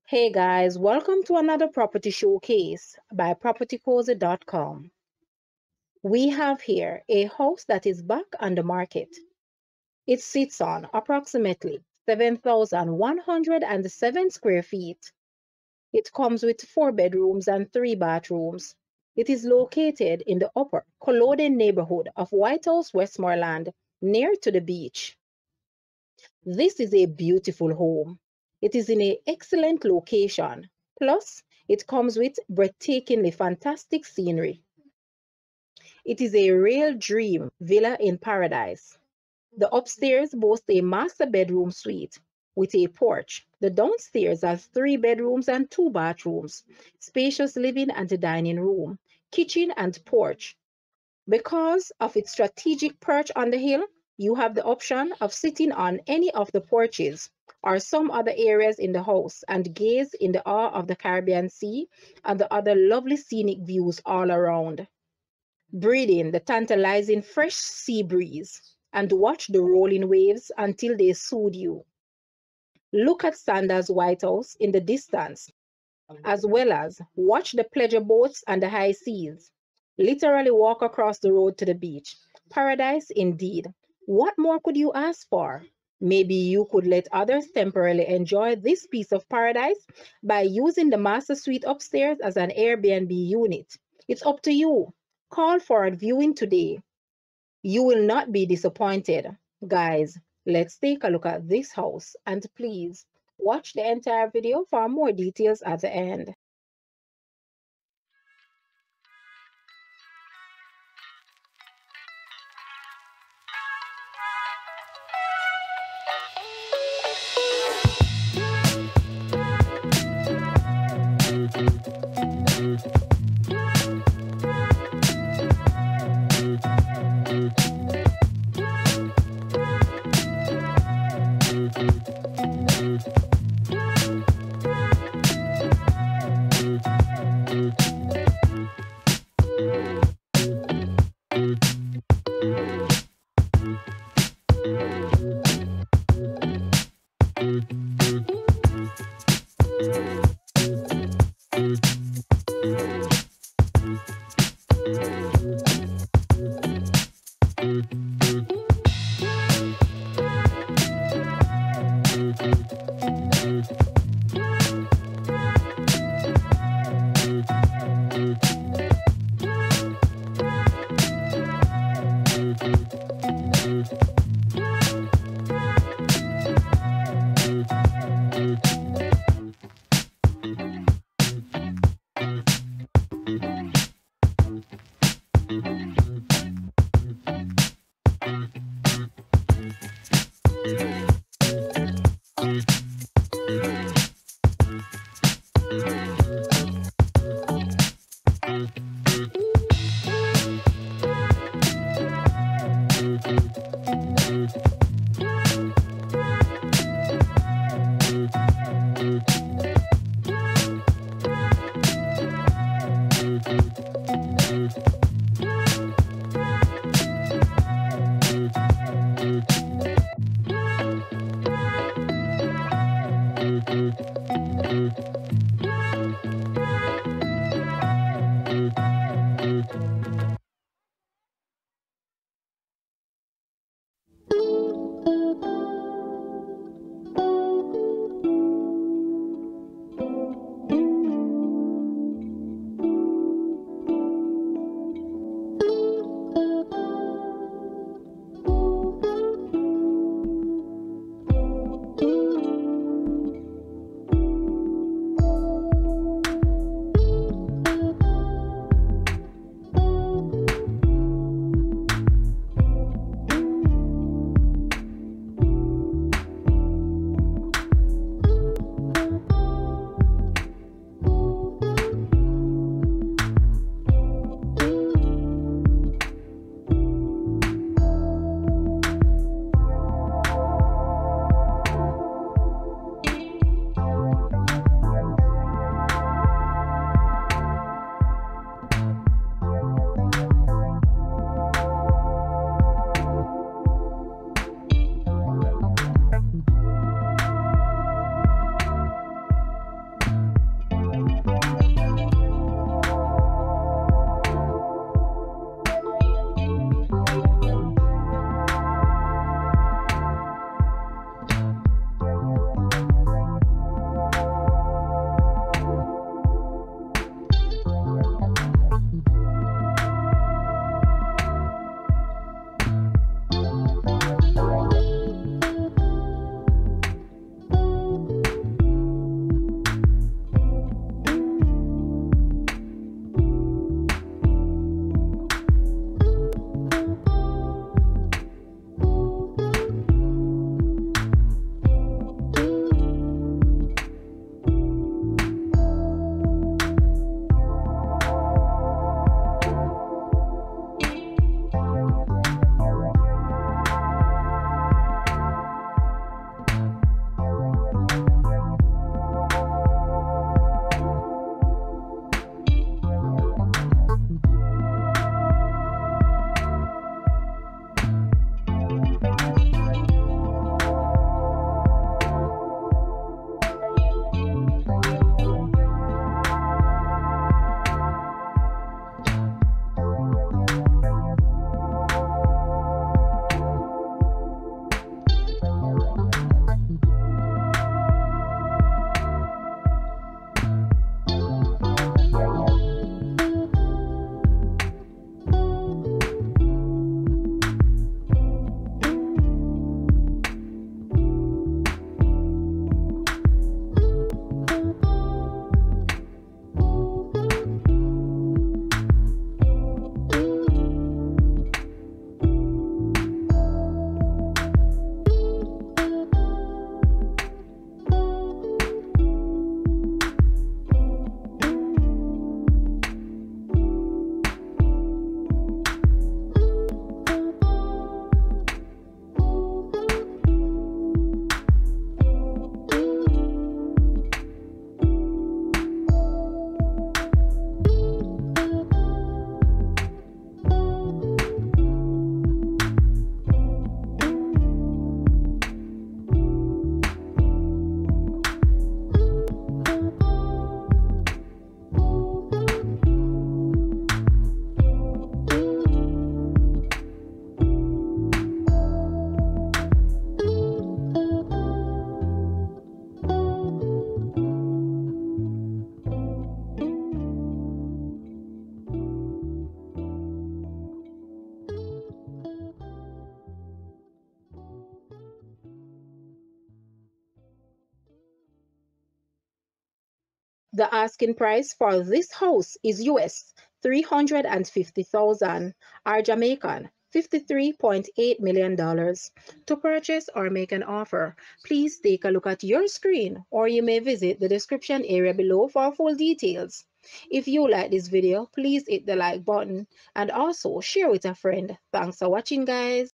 Hey guys, welcome to another property showcase by propertycozy.com. We have here a house that is back on the market. It sits on approximately 7,107 square feet. It comes with 4 bedrooms and 3 bathrooms. It is located in the upper Culloden neighborhood of Whitehouse, Westmoreland, near to the beach. This is a beautiful home. It is in an excellent location. Plus, it comes with breathtakingly fantastic scenery. It is a real dream villa in paradise. The upstairs boasts a master bedroom suite with a porch. The downstairs has 3 bedrooms and 2 bathrooms, spacious living and a dining room, kitchen and porch. Because of its strategic perch on the hill, you have the option of sitting on any of the porches or some other areas in the house and gaze in the awe of the Caribbean Sea and the other lovely scenic views all around. Breathe in the tantalizing fresh sea breeze and watch the rolling waves until they soothe you. Look at Sandals White House in the distance, as well as watch the pleasure boats and the high seas. Literally walk across the road to the beach. Paradise indeed. What more could you ask for? Maybe you could let others temporarily enjoy this piece of paradise by using the master suite upstairs as an Airbnb unit. It's up to you. Call for a viewing today. You will not be disappointed. Guys, let's take a look at this house and please watch the entire video for more details at the end. The asking price for this house is US 350,000 or Jamaican $53.8 million. To purchase or make an offer, please take a look at your screen or you may visit the description area below for full details. If you like this video, please hit the like button and also share with a friend. Thanks for watching, guys.